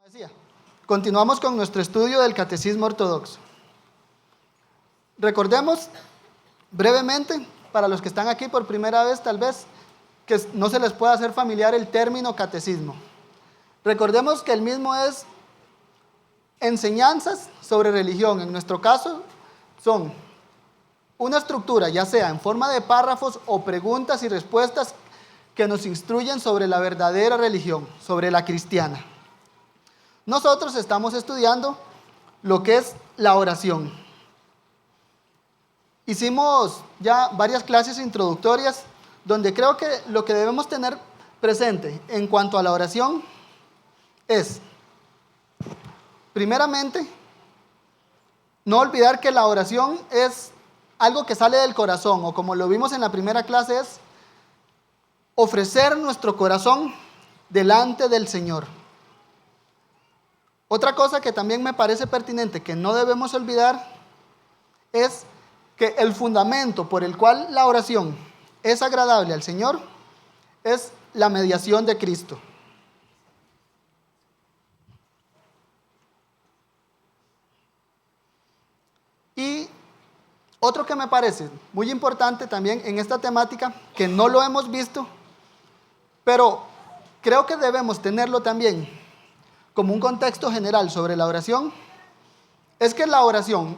Decía, continuamos con nuestro estudio del Catecismo Ortodoxo. Recordemos brevemente, para los que están aquí por primera vez, tal vez, que no se les pueda hacer familiar el término catecismo. Recordemos que el mismo es enseñanzas sobre religión. En nuestro caso, son una estructura, ya sea en forma de párrafos o preguntas y respuestas que nos instruyen sobre la verdadera religión, sobre la cristiana. Nosotros estamos estudiando lo que es la oración. Hicimos ya varias clases introductorias donde creo que lo que debemos tener presente en cuanto a la oración es, primeramente, no olvidar que la oración es algo que sale del corazón, o como lo vimos en la primera clase, es ofrecer nuestro corazón delante del Señor. Otra cosa que también me parece pertinente que no debemos olvidar es que el fundamento por el cual la oración es agradable al Señor es la mediación de Cristo. Y otro que me parece muy importante también en esta temática, que no lo hemos visto, pero creo que debemos tenerlo también como un contexto general sobre la oración, es que la oración,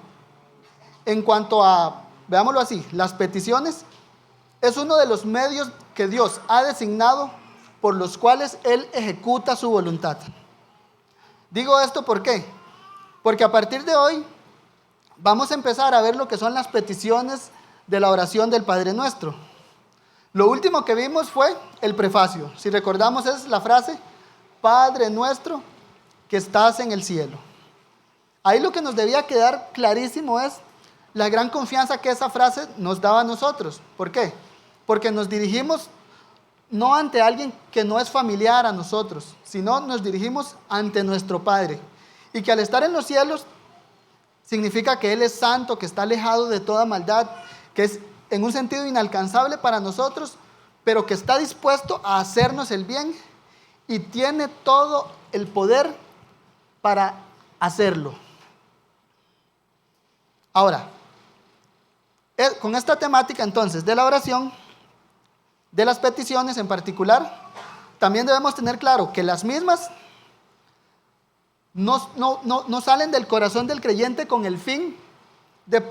en cuanto a, veámoslo así, las peticiones, es uno de los medios que Dios ha designado por los cuales Él ejecuta su voluntad. Digo esto ¿por qué? Porque a partir de hoy vamos a empezar a ver lo que son las peticiones de la oración del Padre Nuestro. Lo último que vimos fue el prefacio. Si recordamos, es la frase, Padre Nuestro que estás en el cielo. Ahí lo que nos debía quedar clarísimo es la gran confianza que esa frase nos daba a nosotros. ¿Por qué? Porque nos dirigimos no ante alguien que no es familiar a nosotros, sino nos dirigimos ante nuestro Padre. Y que al estar en los cielos significa que Él es santo, que está alejado de toda maldad, que es en un sentido inalcanzable para nosotros, pero que está dispuesto a hacernos el bien y tiene todo el poder para hacerlo. Ahora, con esta temática entonces de la oración, de las peticiones en particular, también debemos tener claro que las mismas no salen del corazón del creyente con el fin de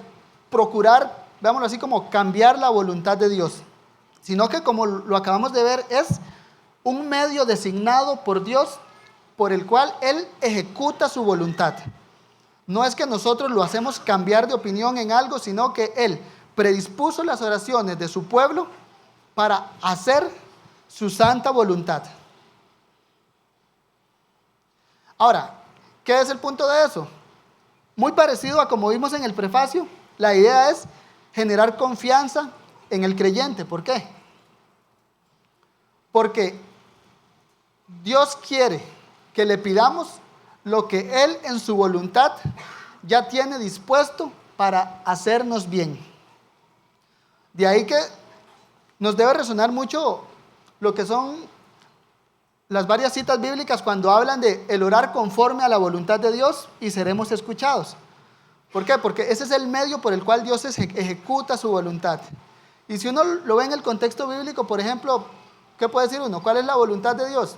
procurar, veámoslo así, como cambiar la voluntad de Dios, sino que, como lo acabamos de ver, es un medio designado por Dios por el cual Él ejecuta su voluntad. No es que nosotros lo hacemos cambiar de opinión en algo, sino que Él predispuso las oraciones de su pueblo para hacer su santa voluntad. Ahora, ¿qué es el punto de eso? Muy parecido a como vimos en el prefacio, la idea es generar confianza en el creyente. ¿Por qué? Porque Dios quiere que le pidamos lo que Él en su voluntad ya tiene dispuesto para hacernos bien. De ahí que nos debe resonar mucho lo que son las varias citas bíblicas cuando hablan de el orar conforme a la voluntad de Dios y seremos escuchados. ¿Por qué? Porque ese es el medio por el cual Dios ejecuta su voluntad. Y si uno lo ve en el contexto bíblico, por ejemplo, ¿qué puede decir uno? ¿Cuál es la voluntad de Dios?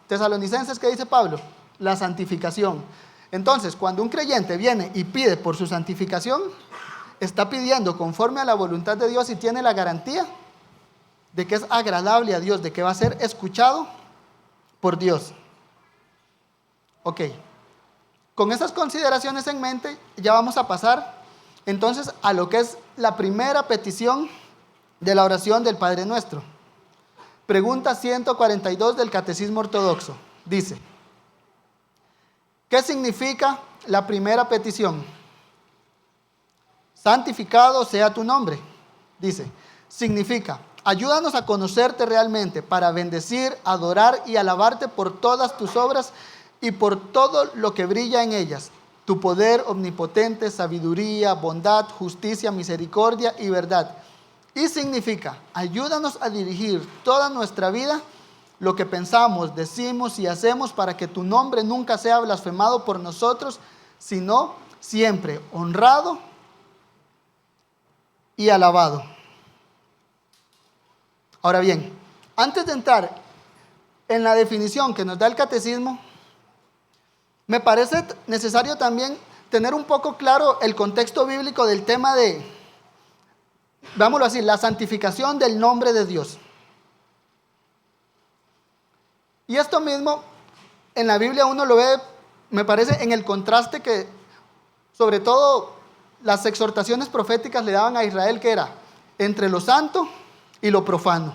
Tesalonicenses, ¿qué dice Pablo? La santificación. Entonces, cuando un creyente viene y pide por su santificación, está pidiendo conforme a la voluntad de Dios y tiene la garantía de que es agradable a Dios, de que va a ser escuchado por Dios. Ok. Con esas consideraciones en mente, ya vamos a pasar entonces a lo que es la primera petición de la oración del Padre Nuestro. Pregunta 142 del Catecismo Ortodoxo. Dice, ¿qué significa la primera petición? Santificado sea tu nombre. Dice, significa, ayúdanos a conocerte realmente para bendecir, adorar y alabarte por todas tus obras y por todo lo que brilla en ellas. Tu poder omnipotente, sabiduría, bondad, justicia, misericordia y verdad. Y significa, ayúdanos a dirigir toda nuestra vida lo que pensamos, decimos y hacemos para que tu nombre nunca sea blasfemado por nosotros, sino siempre honrado y alabado. Ahora bien, antes de entrar en la definición que nos da el catecismo, me parece necesario también tener un poco claro el contexto bíblico del tema de, vámonos así, la santificación del nombre de Dios. Y esto mismo en la Biblia uno lo ve, me parece, en el contraste que sobre todo las exhortaciones proféticas le daban a Israel, que era entre lo santo y lo profano.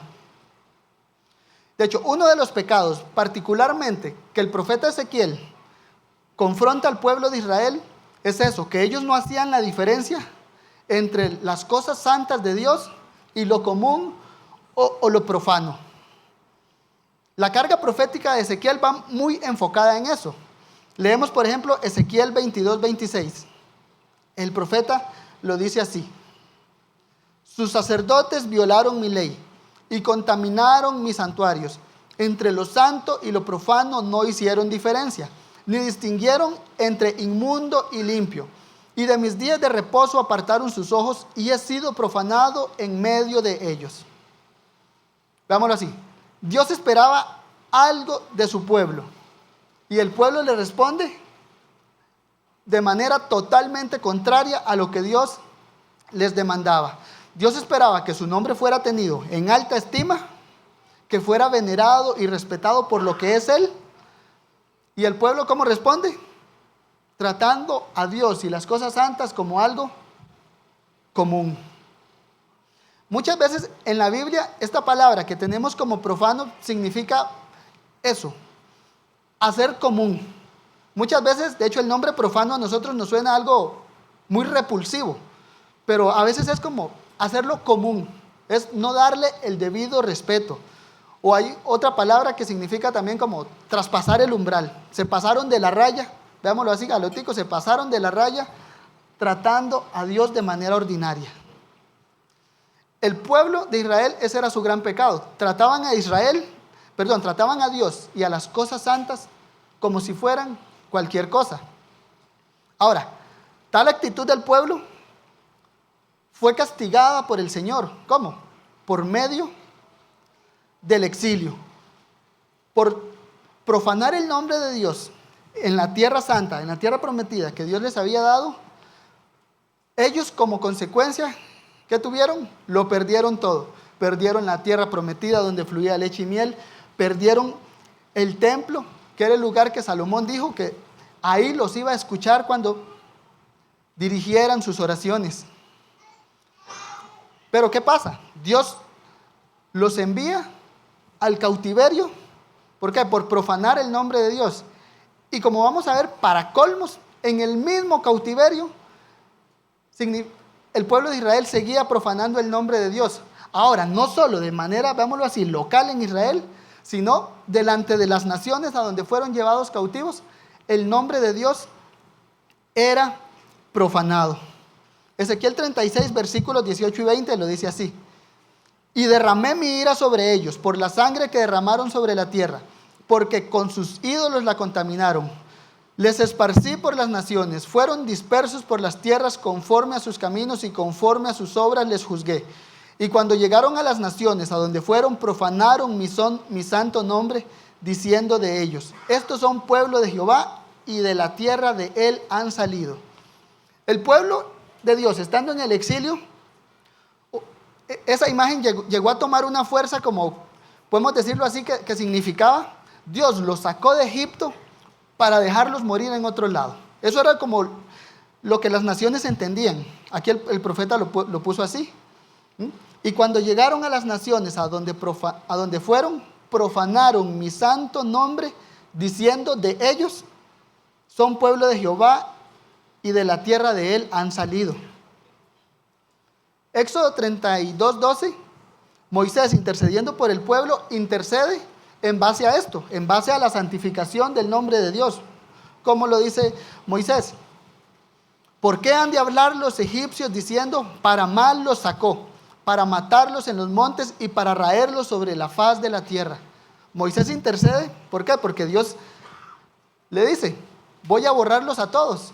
De hecho, uno de los pecados particularmente que el profeta Ezequiel confronta al pueblo de Israel es eso, que ellos no hacían la diferencia entre las cosas santas de Dios y lo común o lo profano. La carga profética de Ezequiel va muy enfocada en eso. Leemos, por ejemplo, Ezequiel 22:26. El profeta lo dice así: sus sacerdotes violaron mi ley y contaminaron mis santuarios. Entre lo santo y lo profano no hicieron diferencia, ni distinguieron entre inmundo y limpio. Y de mis días de reposo apartaron sus ojos, y he sido profanado en medio de ellos. Veámoslo así. Dios esperaba algo de su pueblo, y el pueblo le responde de manera totalmente contraria a lo que Dios les demandaba. Dios esperaba que su nombre fuera tenido en alta estima, que fuera venerado y respetado por lo que es Él. ¿Y el pueblo cómo responde? Tratando a Dios y las cosas santas como algo común. Muchas veces en la Biblia esta palabra que tenemos como profano significa eso, hacer común. Muchas veces, de hecho, el nombre profano a nosotros nos suena algo muy repulsivo, pero a veces es como hacerlo común, es no darle el debido respeto. O hay otra palabra que significa también como traspasar el umbral. Se pasaron de la raya, veámoslo así, galótico, se pasaron de la raya tratando a Dios de manera ordinaria. El pueblo de Israel, ese era su gran pecado. Trataban a Dios y a las cosas santas como si fueran cualquier cosa. Ahora, tal actitud del pueblo fue castigada por el Señor. ¿Cómo? Por medio del exilio. Por profanar el nombre de Dios en la tierra santa, en la tierra prometida que Dios les había dado, ellos como consecuencia, ¿qué tuvieron? Lo perdieron todo. Perdieron la tierra prometida donde fluía leche y miel, perdieron el templo, que era el lugar que Salomón dijo que ahí los iba a escuchar cuando dirigieran sus oraciones. Pero ¿qué pasa? Dios los envía al cautiverio. ¿Por qué? Por profanar el nombre de Dios. Y como vamos a ver, para colmos, en el mismo cautiverio, el pueblo de Israel seguía profanando el nombre de Dios. Ahora, no solo de manera, veámoslo así, local en Israel, sino delante de las naciones a donde fueron llevados cautivos, el nombre de Dios era profanado. Ezequiel 36, versículos 18 y 20 lo dice así: y derramé mi ira sobre ellos por la sangre que derramaron sobre la tierra, porque con sus ídolos la contaminaron. Les esparcí por las naciones, fueron dispersos por las tierras conforme a sus caminos y conforme a sus obras les juzgué. Y cuando llegaron a las naciones a donde fueron, profanaron mi santo nombre, diciendo de ellos: estos son pueblo de Jehová, y de la tierra de él han salido. El pueblo de Dios, estando en el exilio, esa imagen llegó a tomar una fuerza, como podemos decirlo así, que significaba: Dios los sacó de Egipto para dejarlos morir en otro lado. Eso era como lo que las naciones entendían. Aquí el profeta lo puso así. Y cuando llegaron a las naciones a donde fueron, profanaron mi santo nombre, diciendo de ellos: son pueblo de Jehová, y de la tierra de él han salido. Éxodo 32:12, Moisés, intercediendo por el pueblo, intercede en base a esto, en base a la santificación del nombre de Dios. ¿Cómo lo dice Moisés? ¿Por qué han de hablar los egipcios diciendo: para mal los sacó, para matarlos en los montes y para raerlos sobre la faz de la tierra? Moisés intercede. ¿Por qué? Porque Dios le dice, voy a borrarlos a todos.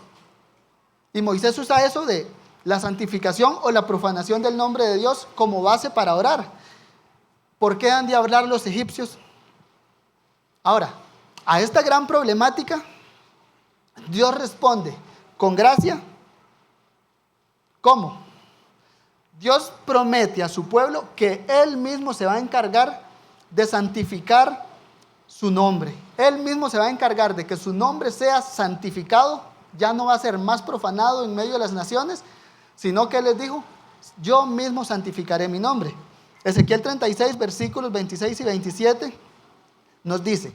Y Moisés usa eso de la santificación o la profanación del nombre de Dios como base para orar. ¿Por qué han de hablar los egipcios? Ahora, a esta gran problemática, Dios responde con gracia. ¿Cómo? Dios promete a su pueblo que Él mismo se va a encargar de santificar su nombre. Él mismo se va a encargar de que su nombre sea santificado. Ya no va a ser más profanado en medio de las naciones, sino que Él les dijo, yo mismo santificaré mi nombre. Ezequiel 36, versículos 26 y 27 nos dice,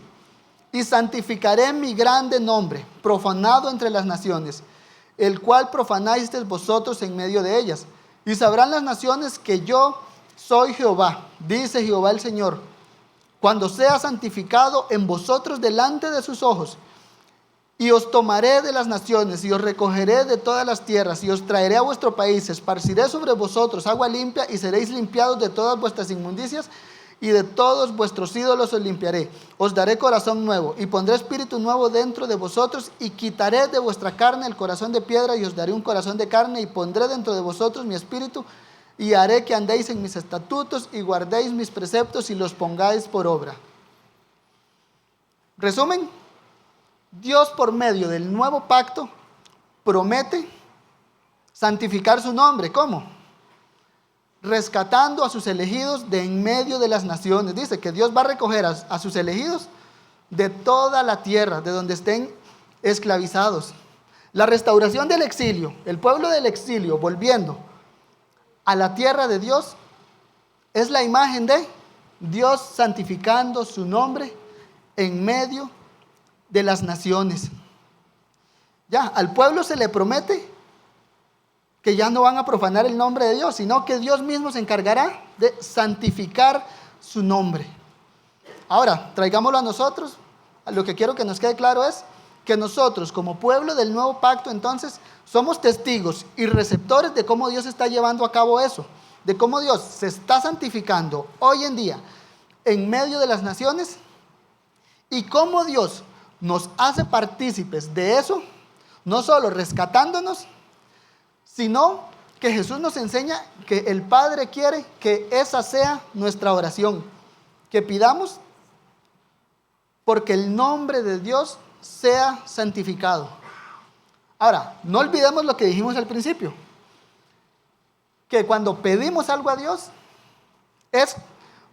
y santificaré mi grande nombre, profanado entre las naciones, el cual profanasteis vosotros en medio de ellas. Y sabrán las naciones que yo soy Jehová, dice Jehová el Señor, cuando sea santificado en vosotros delante de sus ojos. Y os tomaré de las naciones, y os recogeré de todas las tierras, y os traeré a vuestro país, esparciré sobre vosotros agua limpia, y seréis limpiados de todas vuestras inmundicias, y de todos vuestros ídolos os limpiaré. Os daré corazón nuevo, y pondré espíritu nuevo dentro de vosotros, y quitaré de vuestra carne el corazón de piedra, y os daré un corazón de carne, y pondré dentro de vosotros mi espíritu, y haré que andéis en mis estatutos, y guardéis mis preceptos, y los pongáis por obra. Resumen, Dios por medio del nuevo pacto promete santificar su nombre. ¿Cómo? Rescatando a sus elegidos de en medio de las naciones. Dice que Dios va a recoger a sus elegidos de toda la tierra, de donde estén esclavizados. La restauración del exilio, el pueblo del exilio volviendo a la tierra de Dios, es la imagen de Dios santificando su nombre en medio de las naciones. Ya, al pueblo se le promete que ya no van a profanar el nombre de Dios, sino que Dios mismo se encargará de santificar su nombre. Ahora, traigámoslo a nosotros. Lo que quiero que nos quede claro es que nosotros, como pueblo del nuevo pacto, entonces, somos testigos y receptores de cómo Dios está llevando a cabo eso, de cómo Dios se está santificando hoy en día en medio de las naciones, y cómo Dios nos hace partícipes de eso, no solo rescatándonos, sino que Jesús nos enseña que el Padre quiere que esa sea nuestra oración, que pidamos porque el nombre de Dios sea santificado. Ahora, no olvidemos lo que dijimos al principio, que cuando pedimos algo a Dios es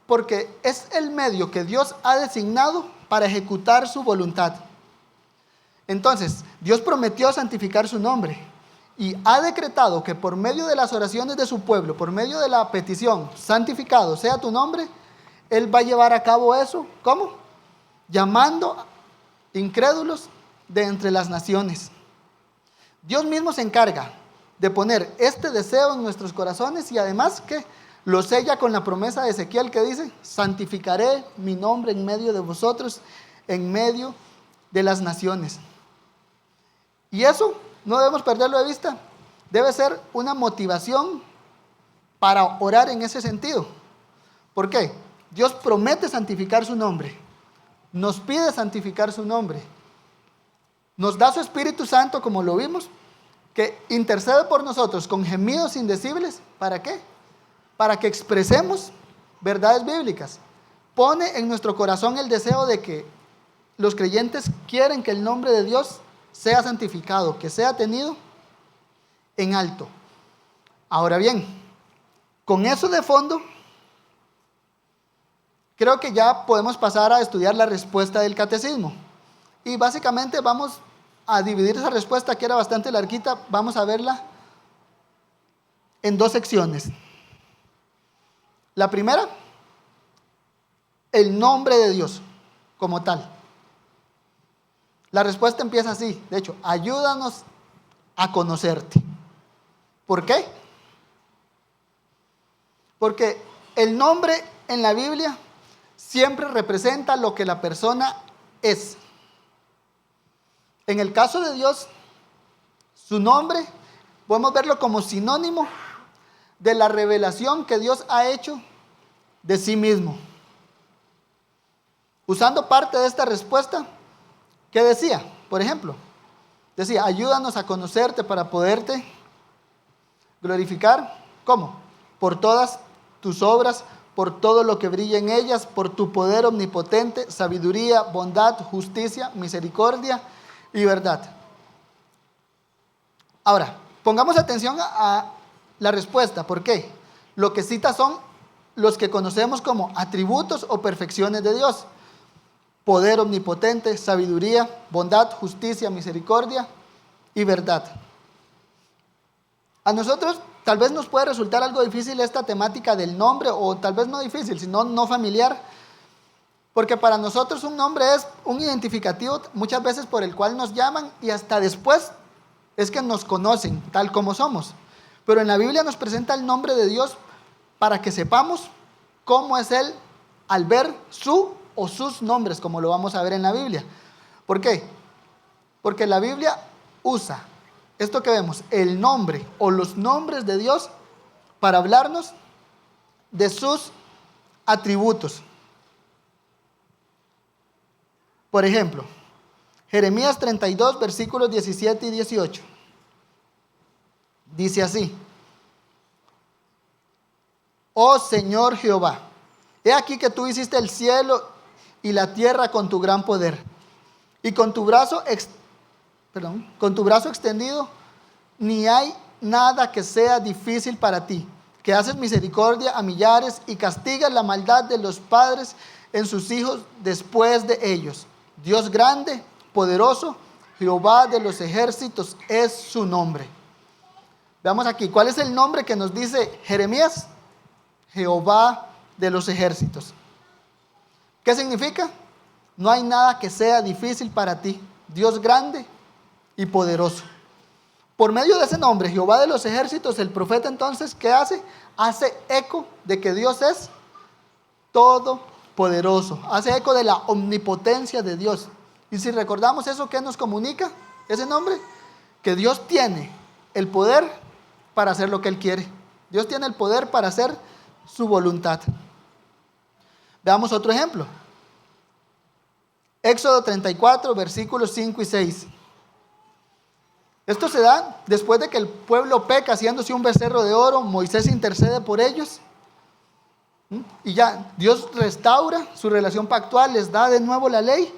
porque es el medio que Dios ha designado para ejecutar su voluntad. Entonces, Dios prometió santificar su nombre y ha decretado que por medio de las oraciones de su pueblo, por medio de la petición, santificado sea tu nombre, Él va a llevar a cabo eso. ¿Cómo? Llamando incrédulos de entre las naciones. Dios mismo se encarga de poner este deseo en nuestros corazones y además que lo sella con la promesa de Ezequiel que dice, santificaré mi nombre en medio de vosotros, en medio de las naciones. Y eso no debemos perderlo de vista. Debe ser una motivación para orar en ese sentido. ¿Por qué? Dios promete santificar su nombre. Nos pide santificar su nombre. Nos da su Espíritu Santo, como lo vimos, que intercede por nosotros con gemidos indecibles. ¿Para qué? Para que expresemos verdades bíblicas. Pone en nuestro corazón el deseo de que los creyentes quieren que el nombre de Dios sea santificado, que sea tenido en alto. Ahora bien, con eso de fondo, creo que ya podemos pasar a estudiar la respuesta del catecismo. Y básicamente vamos a dividir esa respuesta, que era bastante larguita, vamos a verla en dos secciones. La primera, el nombre de Dios como tal. La respuesta empieza así, de hecho, ayúdanos a conocerte. ¿Por qué? Porque el nombre en la Biblia siempre representa lo que la persona es. En el caso de Dios, su nombre podemos verlo como sinónimo de la revelación que Dios ha hecho de sí mismo. Usando parte de esta respuesta, ¿qué decía? Por ejemplo, decía, ayúdanos a conocerte para poderte glorificar. ¿Cómo? Por todas tus obras, por todo lo que brilla en ellas, por tu poder omnipotente, sabiduría, bondad, justicia, misericordia y verdad. Ahora, pongamos atención a la respuesta. ¿Por qué? Lo que cita son los que conocemos como atributos o perfecciones de Dios. Poder omnipotente, sabiduría, bondad, justicia, misericordia y verdad. A nosotros tal vez nos puede resultar algo difícil esta temática del nombre, o tal vez no difícil, sino no familiar, porque para nosotros un nombre es un identificativo muchas veces por el cual nos llaman y hasta después es que nos conocen tal como somos. Pero en la Biblia nos presenta el nombre de Dios para que sepamos cómo es Él al ver su o sus nombres, como lo vamos a ver en la Biblia. ¿Por qué? Porque la Biblia usa esto que vemos, el nombre o los nombres de Dios, para hablarnos de sus atributos. Por ejemplo, Jeremías 32, versículos 17 y 18. Dice así: Oh Señor Jehová, he aquí que tú hiciste el cielo y la tierra con tu gran poder, y con tu brazo extendido, ni hay nada que sea difícil para ti, que haces misericordia a millares y castigas la maldad de los padres en sus hijos después de ellos. Dios grande, poderoso, Jehová de los ejércitos es su nombre. Veamos aquí, ¿cuál es el nombre que nos dice Jeremías? Jehová de los ejércitos. ¿Qué significa? No hay nada que sea difícil para ti. Dios grande y poderoso. Por medio de ese nombre, Jehová de los ejércitos, el profeta entonces, ¿qué hace? Hace eco de que Dios es todopoderoso. Hace eco de la omnipotencia de Dios. Y si recordamos eso, ¿qué nos comunica ese nombre? Que Dios tiene el poder para hacer lo que Él quiere. Dios tiene el poder para hacer su voluntad. Veamos otro ejemplo. Éxodo 34, versículos 5 y 6. Esto se da después de que el pueblo peca haciéndose un becerro de oro. Moisés intercede por ellos. Y ya Dios restaura su relación pactual, les da de nuevo la ley.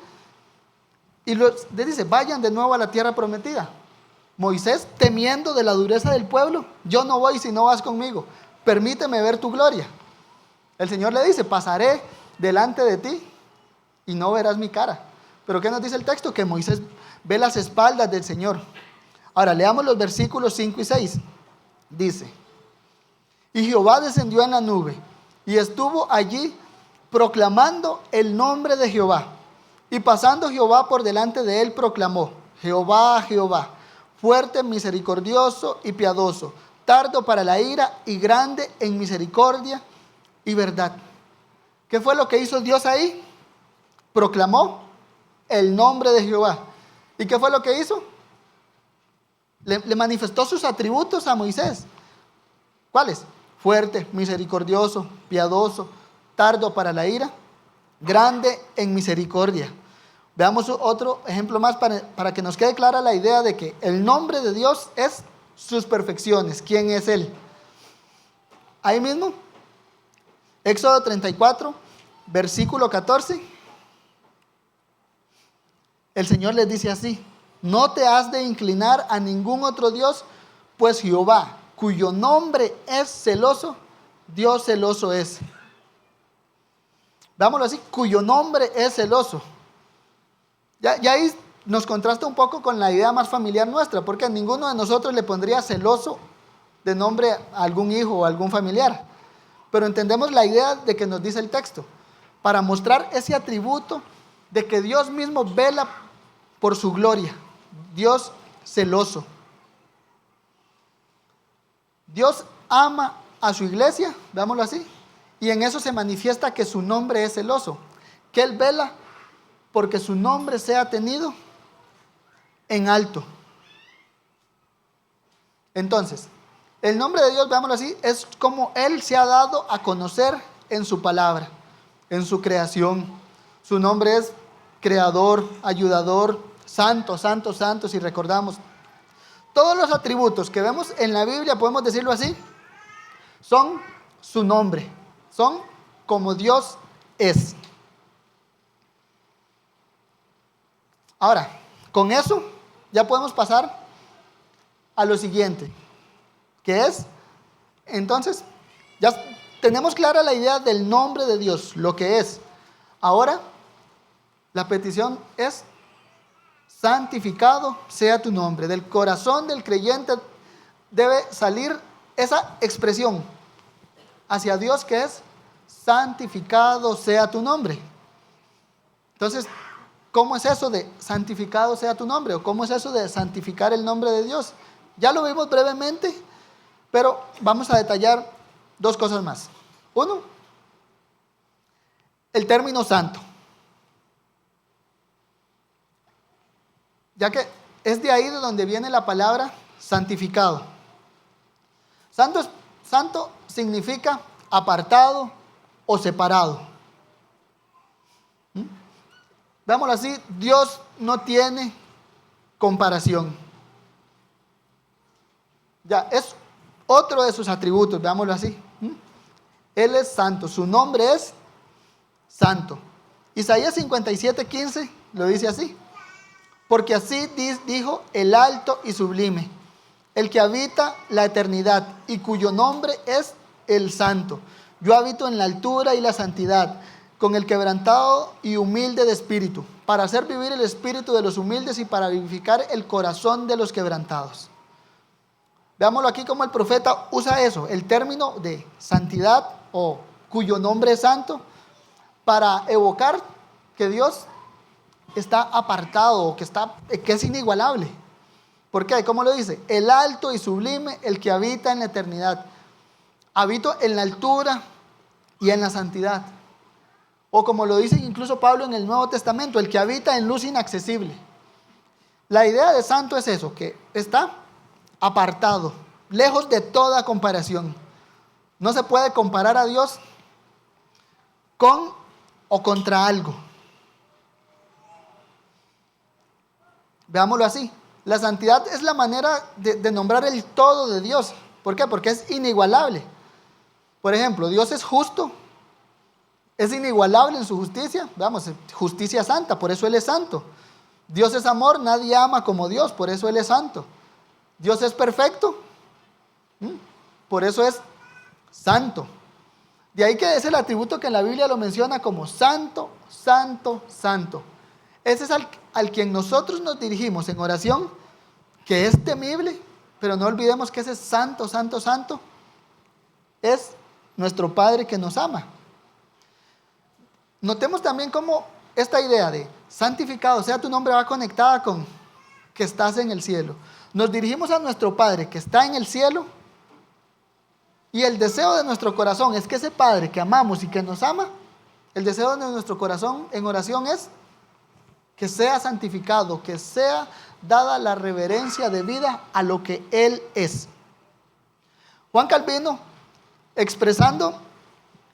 Y les dice, vayan de nuevo a la tierra prometida. Moisés, temiendo de la dureza del pueblo, yo no voy si no vas conmigo. Permíteme ver tu gloria. El Señor le dice, pasaré delante de ti y no verás mi cara. Pero ¿qué nos dice el texto? Que Moisés ve las espaldas del Señor. Ahora leamos los versículos 5 y 6. Dice: y Jehová descendió en la nube y estuvo allí proclamando el nombre de Jehová. Y pasando Jehová por delante de él, proclamó: Jehová, Jehová, fuerte, misericordioso y piadoso, tardo para la ira y grande en misericordia y verdad. ¿Qué fue lo que hizo Dios ahí? Proclamó el nombre de Jehová. ¿Y qué fue lo que hizo? Le manifestó sus atributos a Moisés. ¿Cuáles? Fuerte, misericordioso, piadoso, tardo para la ira, grande en misericordia. Veamos otro ejemplo más para que nos quede clara la idea de que el nombre de Dios es sus perfecciones. ¿Quién es Él? Ahí mismo, Éxodo 34, versículo 14. El Señor les dice así: no te has de inclinar a ningún otro Dios, pues Jehová, cuyo nombre es celoso, Dios celoso es. Veámoslo así, cuyo nombre es celoso. Ya ahí nos contrasta un poco con la idea más familiar nuestra, porque ninguno de nosotros le pondría celoso de nombre a algún hijo o a algún familiar. Pero entendemos la idea de que nos dice el texto, para mostrar ese atributo de que Dios mismo vela por su gloria. Dios celoso. Dios ama a su iglesia, veámoslo así, y en eso se manifiesta que su nombre es celoso, que Él vela porque su nombre sea tenido en alto. Entonces, el nombre de Dios, veámoslo así, es como Él se ha dado a conocer en su palabra, en su creación. Su nombre es creador, ayudador, santo, santo, santo, si recordamos. Todos los atributos que vemos en la Biblia, podemos decirlo así, son su nombre, son como Dios es. Ahora, con eso ya podemos pasar a lo siguiente, que es, entonces, ya tenemos clara la idea del nombre de Dios, lo que es. Ahora, la petición es: santificado sea tu nombre. Del corazón del creyente debe salir esa expresión hacia Dios, que es: santificado sea tu nombre. Entonces, ¿cómo es eso de santificado sea tu nombre? ¿O cómo es eso de santificar el nombre de Dios? Ya lo vimos brevemente, pero vamos a detallar dos cosas más. Uno, el término santo. Ya que es de ahí de donde viene la palabra santificado. Santo significa apartado o separado. Veámoslo así, Dios no tiene comparación. Ya, es otro de sus atributos, veámoslo así. Él es santo, su nombre es santo. Isaías 57:15 lo dice así: porque así dijo el alto y sublime, el que habita la eternidad y cuyo nombre es el santo. Yo habito en la altura y la santidad, con el quebrantado y humilde de espíritu, para hacer vivir el espíritu de los humildes y para vivificar el corazón de los quebrantados. Veámoslo aquí como el profeta usa eso, el término de santidad o cuyo nombre es santo, para evocar que Dios está apartado, que es inigualable. ¿Por qué? ¿Cómo lo dice? El alto y sublime, el que habita en la eternidad. Habito en la altura y en la santidad. O como lo dice incluso Pablo en el Nuevo Testamento, el que habita en luz inaccesible. La idea de santo es eso, que está apartado, lejos de toda comparación. No se puede comparar a Dios con o contra algo. Veámoslo así. La santidad es la manera de nombrar el todo de Dios. ¿Por qué? Porque es inigualable. Por ejemplo, Dios es justo, es inigualable en su justicia. Veamos, justicia santa, por eso Él es santo. Dios es amor, nadie ama como Dios, por eso Él es santo. Dios es perfecto, por eso es santo. De ahí que es el atributo que en la Biblia lo menciona como santo, santo, santo. Ese es al quien nosotros nos dirigimos en oración, que es temible, pero no olvidemos que ese santo, santo, santo es nuestro Padre que nos ama. Notemos también cómo esta idea de santificado sea tu nombre va conectada con que estás en el cielo. Nos dirigimos a nuestro Padre que está en el cielo, y el deseo de nuestro corazón es que ese Padre que amamos y que nos ama, el deseo de nuestro corazón en oración es que sea santificado, que sea dada la reverencia debida a lo que Él es. Juan Calvino, expresando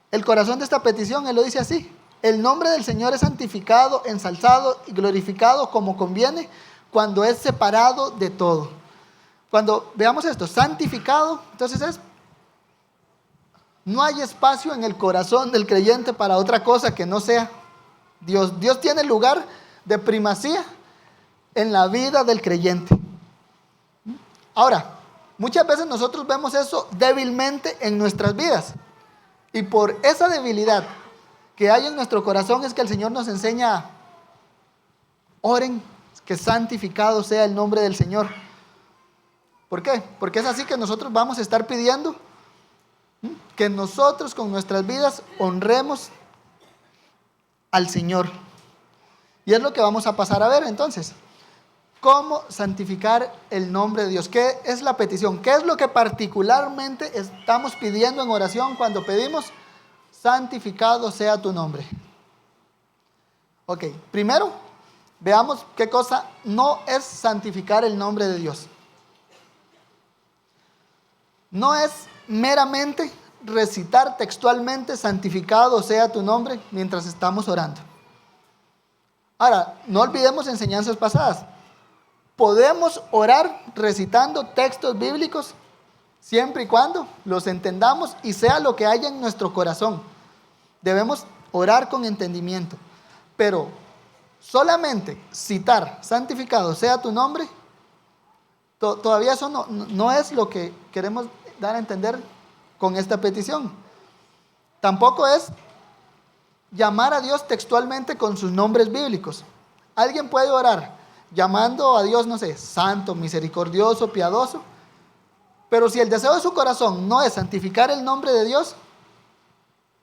el corazón de esta petición, él lo dice así: el nombre del Señor es santificado, ensalzado y glorificado como conviene cuando es separado de todo. Cuando veamos esto, santificado, entonces no hay espacio en el corazón del creyente para otra cosa que no sea Dios. Dios tiene lugar de primacía en la vida del creyente. Ahora, muchas veces nosotros vemos eso débilmente en nuestras vidas, y por esa debilidad que hay en nuestro corazón es que el Señor nos enseña: oren, que santificado sea el nombre del Señor. ¿Por qué? Porque es así que nosotros vamos a estar pidiendo que nosotros con nuestras vidas honremos al Señor. Y es lo que vamos a pasar a ver entonces. ¿Cómo santificar el nombre de Dios? ¿Qué es la petición? ¿Qué es lo que particularmente estamos pidiendo en oración cuando pedimos santificado sea tu nombre? Ok, primero veamos qué cosa no es santificar el nombre de Dios. No es meramente recitar textualmente santificado sea tu nombre mientras estamos orando. Ahora, no olvidemos enseñanzas pasadas. Podemos orar recitando textos bíblicos siempre y cuando los entendamos y sea lo que haya en nuestro corazón. Debemos orar con entendimiento. Pero solamente citar, santificado sea tu nombre, todavía eso no es lo que queremos dar a entender con esta petición. Tampoco es llamar a Dios textualmente con sus nombres bíblicos. Alguien puede orar llamando a Dios, no sé, santo, misericordioso, piadoso, pero si el deseo de su corazón no es santificar el nombre de Dios,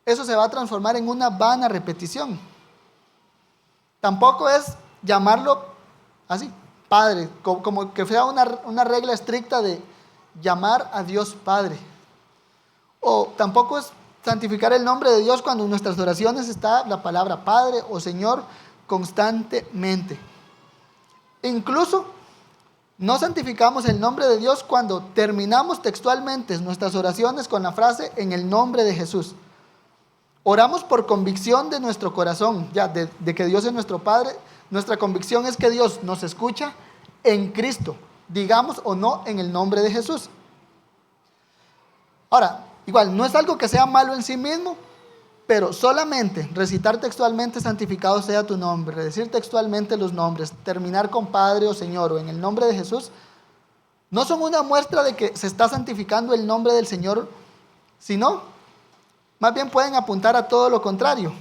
eso se va a transformar en una vana repetición. Tampoco es llamarlo así, Padre, como que sea una regla estricta de llamar a Dios Padre. O tampoco es santificar el nombre de Dios cuando en nuestras oraciones está la palabra Padre o Señor constantemente. Incluso no santificamos el nombre de Dios cuando terminamos textualmente nuestras oraciones con la frase en el nombre de Jesús. Oramos por convicción de nuestro corazón, ya de que Dios es nuestro Padre. Nuestra convicción es que Dios nos escucha en Cristo, digamos o no en el nombre de Jesús. Ahora, igual, no es algo que sea malo en sí mismo, pero solamente recitar textualmente santificado sea tu nombre, decir textualmente los nombres, terminar con Padre o Señor o en el nombre de Jesús, no son una muestra de que se está santificando el nombre del Señor, sino más bien pueden apuntar a todo lo contrario.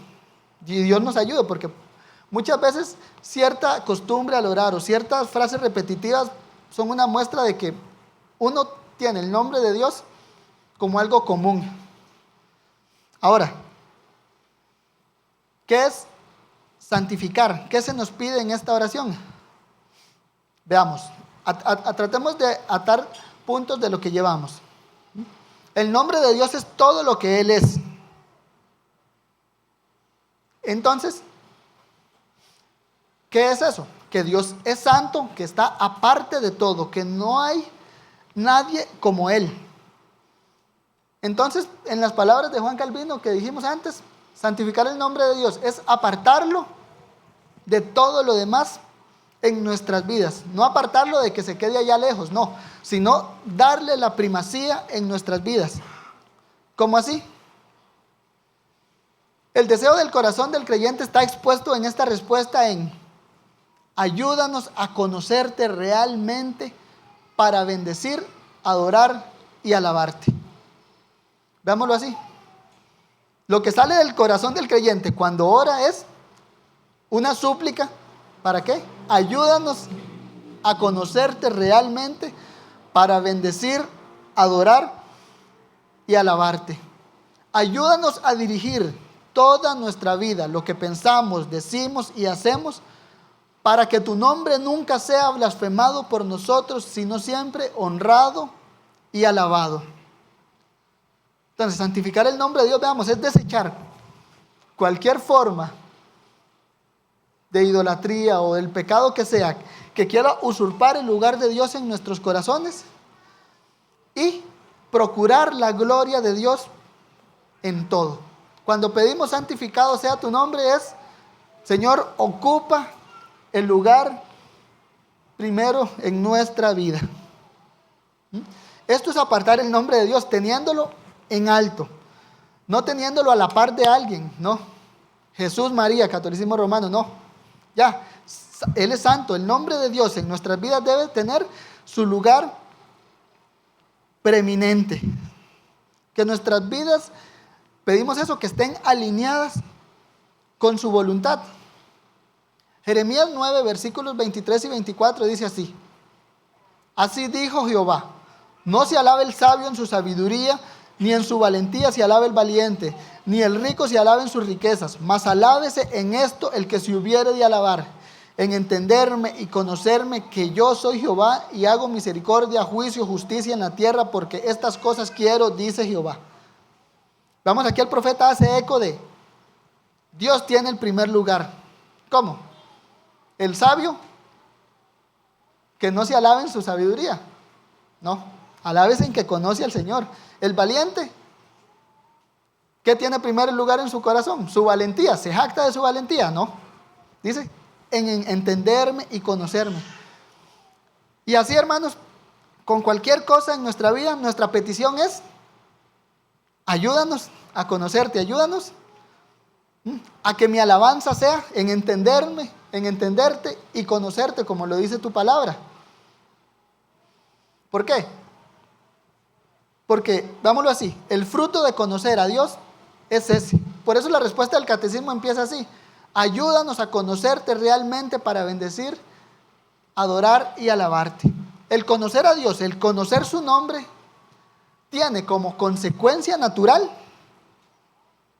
Y Dios nos ayude, porque muchas veces cierta costumbre al orar o ciertas frases repetitivas son una muestra de que uno tiene el nombre de Dios como algo común. Ahora, ¿qué es santificar? ¿Qué se nos pide en esta oración? Veamos, tratemos de atar puntos de lo que llevamos. El nombre de Dios es todo lo que Él es. Entonces, ¿qué es eso? Que Dios es santo, que está aparte de todo, que no hay nadie como Él. Entonces, en las palabras de Juan Calvino que dijimos antes, santificar el nombre de Dios es apartarlo de todo lo demás en nuestras vidas. No apartarlo de que se quede allá lejos, no, sino darle la primacía en nuestras vidas. ¿Cómo así? El deseo del corazón del creyente está expuesto en esta respuesta en: ayúdanos a conocerte realmente para bendecir, adorar y alabarte. Veámoslo así. Lo que sale del corazón del creyente cuando ora es una súplica. ¿Para qué? Ayúdanos a conocerte realmente para bendecir, adorar y alabarte. Ayúdanos a dirigir toda nuestra vida, lo que pensamos, decimos y hacemos, para que tu nombre nunca sea blasfemado por nosotros, sino siempre honrado y alabado. Entonces, santificar el nombre de Dios, veamos, es desechar cualquier forma de idolatría o del pecado que sea, que quiera usurpar el lugar de Dios en nuestros corazones, y procurar la gloria de Dios en todo. Cuando pedimos santificado sea tu nombre, es: Señor, ocupa el lugar primero en nuestra vida. Esto es apartar el nombre de Dios, teniéndolo en alto, no teniéndolo a la par de alguien, no. Jesús, María, catolicismo romano, no. Ya, Él es santo. El nombre de Dios en nuestras vidas debe tener su lugar preeminente. Que nuestras vidas, pedimos eso, que estén alineadas con su voluntad. Jeremías 9, versículos 23 y 24 dice así: así dijo Jehová, no se alabe el sabio en su sabiduría, ni en su valentía se alabe el valiente, ni el rico se alabe en sus riquezas, mas alábese en esto el que se hubiere de alabar, en entenderme y conocerme que yo soy Jehová y hago misericordia, juicio, justicia en la tierra, porque estas cosas quiero, dice Jehová. Vamos, aquí el profeta hace eco de: Dios tiene el primer lugar. ¿Cómo? El sabio, que no se alabe en su sabiduría, no, alabes en que conoce al Señor. El valiente, ¿qué tiene primer lugar en su corazón? Su valentía. ¿Se jacta de su valentía? No. Dice en entenderme y conocerme. Y así, hermanos, con cualquier cosa en nuestra vida, nuestra petición es: ayúdanos a conocerte, ayúdanos a que mi alabanza sea en entenderme, en entenderte y conocerte, como lo dice tu palabra. ¿Por qué? Porque, vámonos así, el fruto de conocer a Dios es ese. Por eso la respuesta del catecismo empieza así: ayúdanos a conocerte realmente para bendecir, adorar y alabarte. El conocer a Dios, el conocer su nombre, tiene como consecuencia natural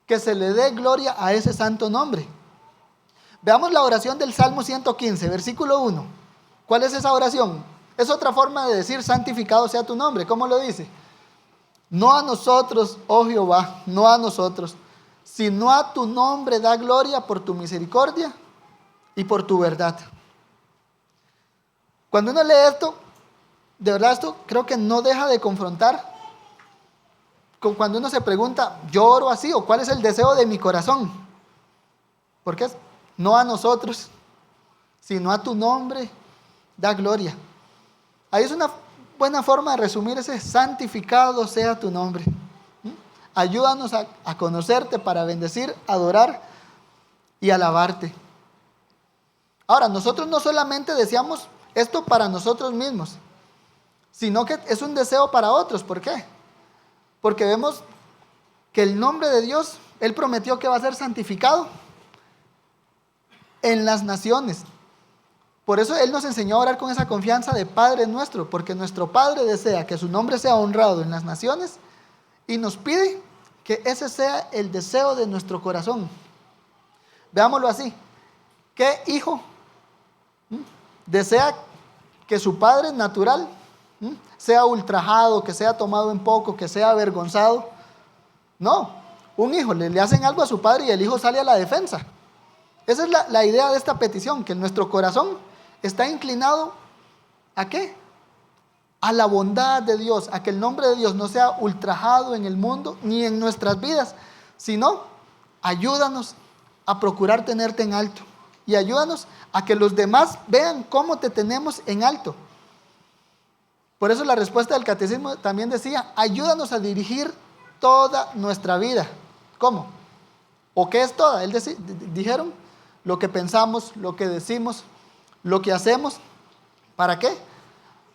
que se le dé gloria a ese santo nombre. Veamos la oración del Salmo 115, versículo 1. ¿Cuál es esa oración? Es otra forma de decir: santificado sea tu nombre. ¿Cómo lo dice? No a nosotros, oh Jehová, no a nosotros, sino a tu nombre da gloria por tu misericordia y por tu verdad. Cuando uno lee esto, de verdad esto creo que no deja de confrontar con cuando uno se pregunta: ¿yo oro así? ¿O cuál es el deseo de mi corazón? Porque es no a nosotros, sino a tu nombre da gloria. Ahí es una buena forma de resumir ese: santificado sea tu nombre. Ayúdanos a conocerte para bendecir, adorar y alabarte. Ahora, nosotros no solamente deseamos esto para nosotros mismos, sino que es un deseo para otros. ¿Por qué? Porque vemos que el nombre de Dios, Él prometió que va a ser santificado en las naciones. Por eso Él nos enseñó a orar con esa confianza de Padre nuestro, porque nuestro Padre desea que su nombre sea honrado en las naciones y nos pide que ese sea el deseo de nuestro corazón. Veámoslo así: ¿qué hijo desea que su padre natural sea ultrajado, que sea tomado en poco, que sea avergonzado? No, un hijo le hacen algo a su padre y el hijo sale a la defensa. Esa es la idea de esta petición, que nuestro corazón está inclinado ¿a qué? A la bondad de Dios, a que el nombre de Dios no sea ultrajado en el mundo ni en nuestras vidas, sino ayúdanos a procurar tenerte en alto y ayúdanos a que los demás vean cómo te tenemos en alto. Por eso la respuesta del catecismo también decía: ayúdanos a dirigir toda nuestra vida. ¿Cómo? ¿O qué es toda? Dijeron lo que pensamos, lo que decimos, lo que hacemos. ¿Para qué?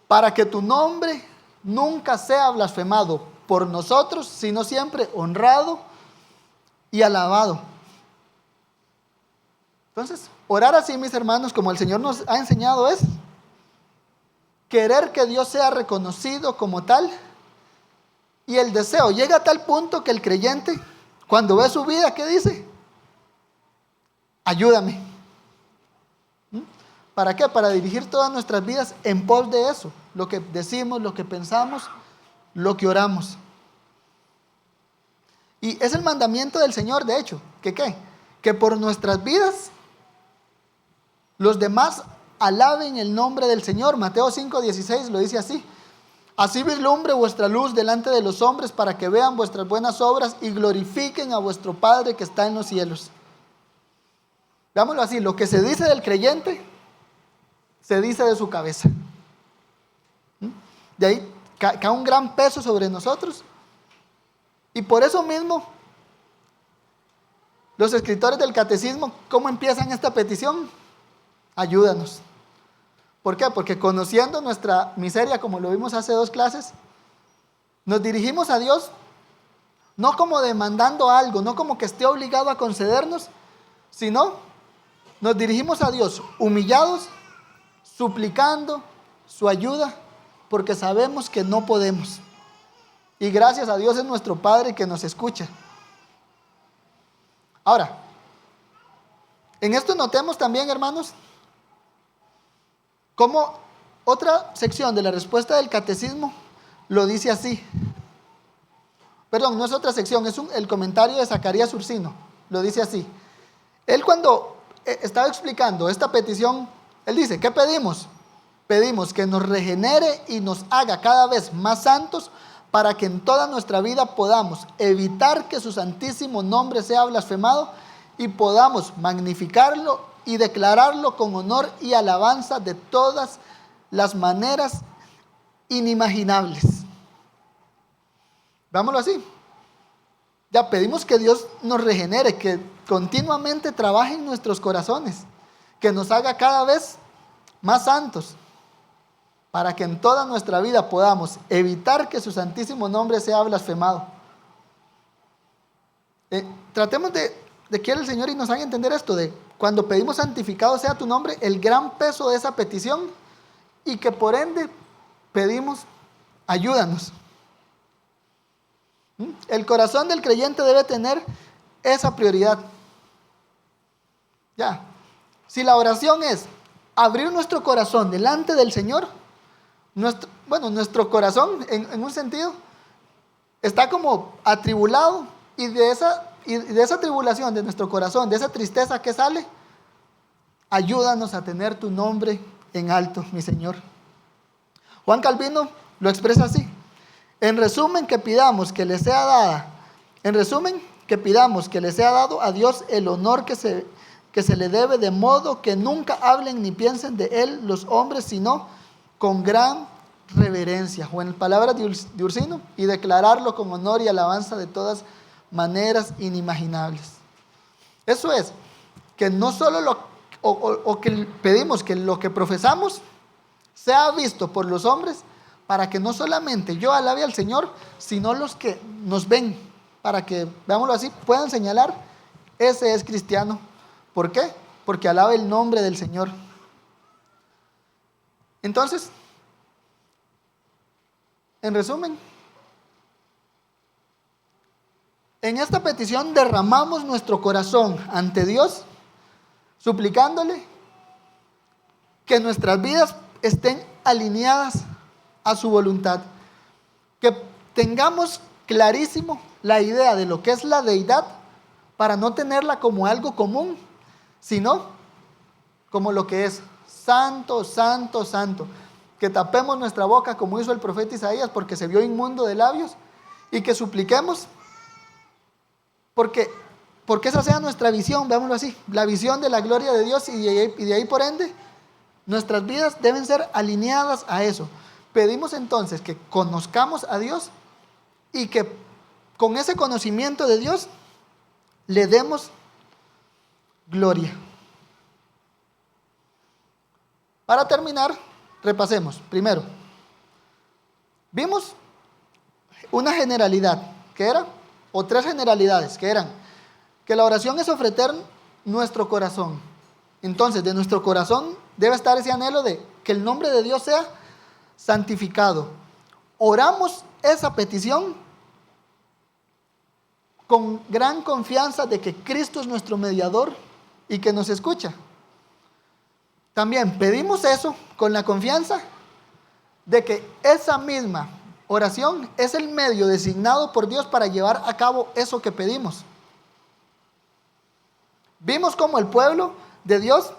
Para que tu nombre nunca sea blasfemado por nosotros, sino siempre honrado y alabado. Entonces, orar así, mis hermanos, como el Señor nos ha enseñado, es querer que Dios sea reconocido como tal, y el deseo llega a tal punto que el creyente, cuando ve su vida, ¿qué dice? Ayúdame. ¿Para qué? Para dirigir todas nuestras vidas en pos de eso, lo que decimos, lo que pensamos, lo que oramos. Y es el mandamiento del Señor, de hecho, que ¿qué? Que por nuestras vidas los demás alaben el nombre del Señor. Mateo 5:16 lo dice así: así vislumbre vuestra luz delante de los hombres, para que vean vuestras buenas obras y glorifiquen a vuestro Padre que está en los cielos. Veámoslo así: lo que se dice del creyente, se dice de su cabeza. De ahí cae un gran peso sobre nosotros. Y por eso mismo, los escritores del catecismo, ¿cómo empiezan esta petición? Ayúdanos. ¿Por qué? Porque conociendo nuestra miseria, como lo vimos hace 2 clases, nos dirigimos a Dios no como demandando algo, no como que esté obligado a concedernos, sino nos dirigimos a Dios humillados, suplicando su ayuda, porque sabemos que no podemos. Y gracias a Dios es nuestro Padre que nos escucha. Ahora, en esto notemos también, hermanos, como otra sección de la respuesta del catecismo lo dice así. Perdón, no es otra sección, es el comentario de Zacarías Ursino. Lo dice así. Él, cuando estaba explicando esta petición, él dice: ¿qué pedimos? Pedimos que nos regenere y nos haga cada vez más santos, para que en toda nuestra vida podamos evitar que su santísimo nombre sea blasfemado y podamos magnificarlo y declararlo con honor y alabanza de todas las maneras inimaginables. Vámonos así. Ya pedimos que Dios nos regenere, que continuamente trabaje en nuestros corazones, que nos haga cada vez más santos, para que en toda nuestra vida podamos evitar que su santísimo nombre sea blasfemado. Tratemos de que el Señor y nos haga entender esto, de cuando pedimos santificado sea tu nombre, el gran peso de esa petición, y que por ende pedimos ayúdanos. El corazón del creyente debe tener esa prioridad. Ya, si la oración es abrir nuestro corazón delante del Señor, nuestro corazón en un sentido está como atribulado, y de esa tribulación de nuestro corazón, de esa tristeza que sale, ayúdanos a tener tu nombre en alto, mi Señor. Juan Calvino lo expresa así: en resumen, que pidamos que le sea dado a Dios el honor que se le debe, de modo que nunca hablen ni piensen de él los hombres, sino con gran reverencia, o en palabras de Ursino, y declararlo con honor y alabanza de todas maneras inimaginables. Eso es, que no solo que pedimos que lo que profesamos sea visto por los hombres, para que no solamente yo alabe al Señor, sino los que nos ven, para que, veámoslo así, puedan señalar: ese es cristiano. ¿Por qué? Porque alaba el nombre del Señor. Entonces, en resumen, en esta petición derramamos nuestro corazón ante Dios, suplicándole que nuestras vidas estén alineadas a su voluntad, que tengamos clarísimo la idea de lo que es la deidad, para no tenerla como algo común, sino como lo que es: santo, santo, santo. Que tapemos nuestra boca como hizo el profeta Isaías, porque se vio inmundo de labios, y que supliquemos porque esa sea nuestra visión, veámoslo así, la visión de la gloria de Dios, y de ahí por ende nuestras vidas deben ser alineadas a eso. Pedimos entonces que conozcamos a Dios, y que con ese conocimiento de Dios le demos gloria. Para terminar, repasemos. Primero, vimos una generalidad, que era, o tres generalidades, que eran, que la oración es ofrecer nuestro corazón. Entonces, de nuestro corazón debe estar ese anhelo de que el nombre de Dios sea santificado. Oramos esa petición con gran confianza de que Cristo es nuestro mediador y que nos escucha. También pedimos eso con la confianza de que esa misma oración es el medio designado por Dios para llevar a cabo eso que pedimos. Vimos cómo el pueblo de Dios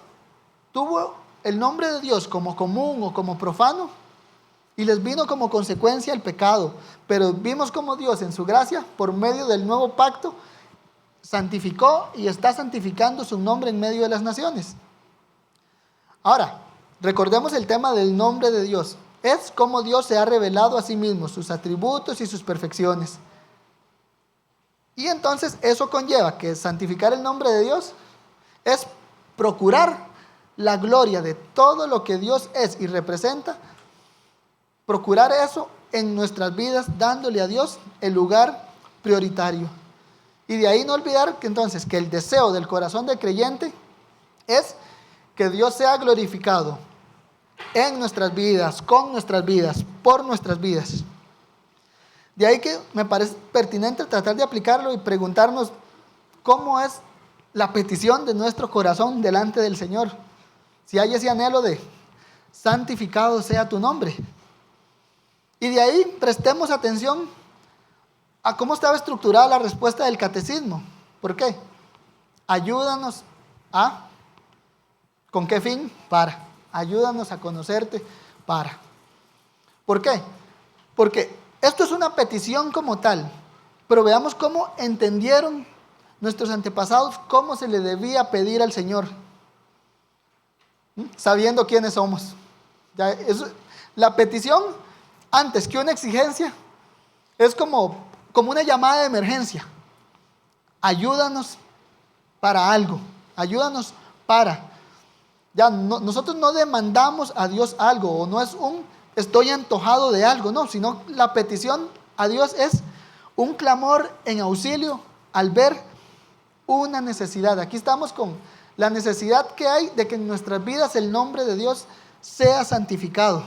tuvo el nombre de Dios como común o como profano, y les vino como consecuencia el pecado. Pero vimos cómo Dios, en su gracia, por medio del nuevo pacto, santificó y está santificando su nombre en medio de las naciones. Ahora, recordemos el tema del nombre de Dios. Es como Dios se ha revelado a sí mismo, sus atributos y sus perfecciones. Y entonces eso conlleva que santificar el nombre de Dios es procurar la gloria de todo lo que Dios es y representa, procurar eso en nuestras vidas, dándole a Dios el lugar prioritario. Y de ahí no olvidar que entonces que el deseo del corazón del creyente es que Dios sea glorificado en nuestras vidas, con nuestras vidas, por nuestras vidas. De ahí que me parece pertinente tratar de aplicarlo y preguntarnos cómo es la petición de nuestro corazón delante del Señor. Si hay ese anhelo de santificado sea tu nombre. Y de ahí prestemos atención a cómo estaba estructurada la respuesta del catecismo. ¿Por qué? Ayúdanos a... ¿Con qué fin? Para. Ayúdanos a conocerte para. ¿Por qué? Porque esto es una petición como tal, pero veamos cómo entendieron nuestros antepasados cómo se le debía pedir al Señor. sabiendo quiénes somos. Ya, la petición, antes que una exigencia, es como una llamada de emergencia. Ayúdanos para algo, ayúdanos para. Ya nosotros no demandamos a Dios algo, o no es estoy antojado de algo, no, sino la petición a Dios es un clamor en auxilio al ver una necesidad. Aquí estamos con la necesidad que hay de que en nuestras vidas el nombre de Dios sea santificado.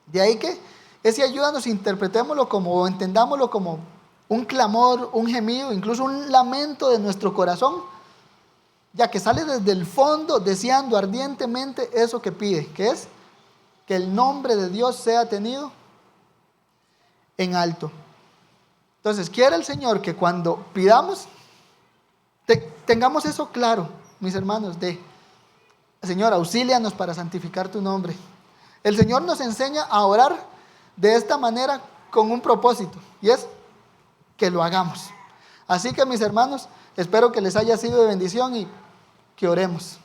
De ahí que ese ayúdanos, interpretémoslo como, o entendámoslo como un clamor, un gemido, incluso un lamento de nuestro corazón, ya que sale desde el fondo deseando ardientemente eso que pide, que es que el nombre de Dios sea tenido en alto. Entonces, quiere el Señor que cuando pidamos, tengamos eso claro, mis hermanos, Señor, auxílianos para santificar tu nombre. El Señor nos enseña a orar de esta manera con un propósito, y es que lo hagamos. Así que, mis hermanos, espero que les haya sido de bendición y que oremos.